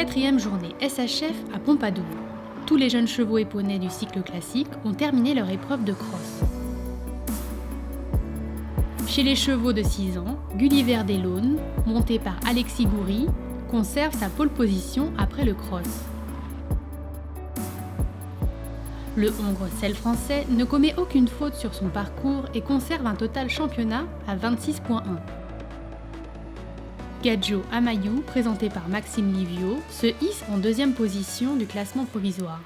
4e journée SHF à Pompadour. Tous les jeunes chevaux éponais du cycle classique ont terminé leur épreuve de cross. Chez les chevaux de 6 ans, Gulliver des Launes, monté par Alexis Goury, conserve sa pole position après le cross. Le hongre Selle français ne commet aucune faute sur son parcours et conserve un total championnat à 26,1. Gadjo Amayou, présenté par Maxime Livio, se hisse en 2e position du classement provisoire.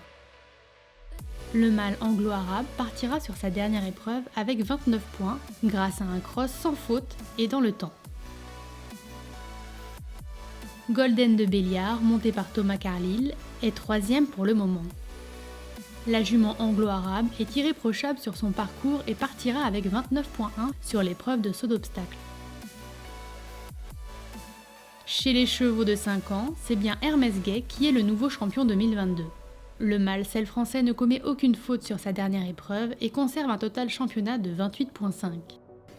Le mâle anglo-arabe partira sur sa dernière épreuve avec 29 points grâce à un cross sans faute et dans le temps. Golden de Béliard, monté par Thomas Carlyle, est 3e pour le moment. La jument anglo-arabe est irréprochable sur son parcours et partira avec 29,1 sur l'épreuve de saut d'obstacle. Chez les chevaux de 5 ans, c'est bien Hermès Gay qui est le nouveau champion 2022. Le mâle Selle français ne commet aucune faute sur sa dernière épreuve et conserve un total championnat de 28,5.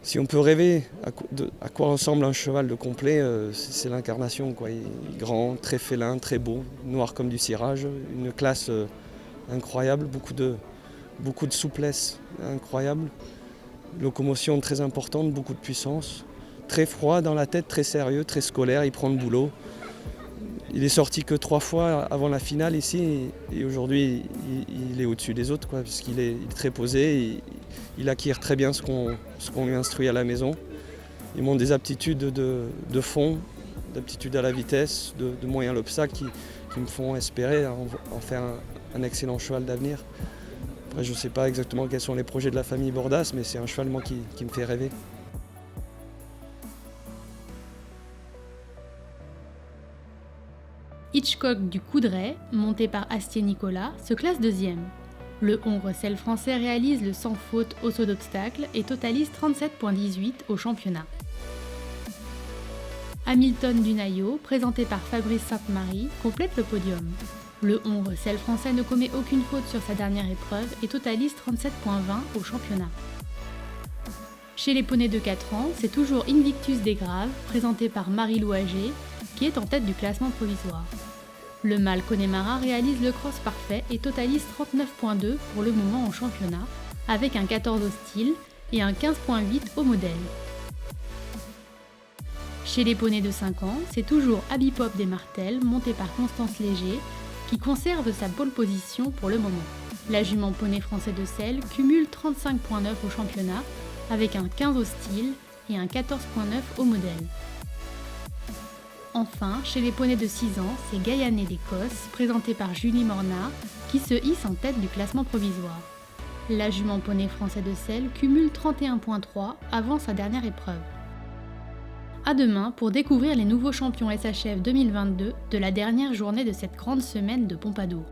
Si on peut rêver à quoi ressemble un cheval de complet, c'est l'incarnation, quoi. Il est grand, très félin, très beau, noir comme du cirage, une classe incroyable, beaucoup de souplesse incroyable, locomotion très importante, beaucoup de puissance. Très froid dans la tête, très sérieux, très scolaire, il prend le boulot. Il est sorti que 3 fois avant la finale ici et aujourd'hui il est au-dessus des autres, quoi, parce qu'il est très posé, il acquiert très bien ce qu'on lui instruit à la maison. Il montre des aptitudes de fond, d'aptitudes à la vitesse, de moyen à l'obstacle qui me font espérer en faire un excellent cheval d'avenir. Après, je ne sais pas exactement quels sont les projets de la famille Bordas, mais c'est un cheval moi, qui me fait rêver. Hitchcock du Coudray, monté par Astier Nicolas, se classe 2e. Le hongre Selle français réalise le sans faute au saut d'obstacle et totalise 37,18 au championnat. Hamilton du Naillot, présenté par Fabrice Sainte-Marie, complète le podium. Le hongre Selle français ne commet aucune faute sur sa dernière épreuve et totalise 37,20 au championnat. Chez les poneys de 4 ans, c'est toujours Invictus des Graves, présenté par Marie Louager, qui est en tête du classement provisoire. Le mâle Connemara réalise le cross parfait et totalise 39,2 pour le moment au championnat, avec un 14 au style et un 15,8 au modèle. Chez les poneys de 5 ans, c'est toujours Abipop des Martels, monté par Constance Léger, qui conserve sa pole position pour le moment. La jument poney français de Selle cumule 35,9 au championnat, avec un 15 au style et un 14,9 au modèle. Enfin, chez les poneys de 6 ans, c'est Gaillané d'Écosse, présenté par Julie Mornard, qui se hisse en tête du classement provisoire. La jument poney français de Selle cumule 31,3 avant sa dernière épreuve. À demain pour découvrir les nouveaux champions SHF 2022 de la dernière journée de cette grande semaine de Pompadour.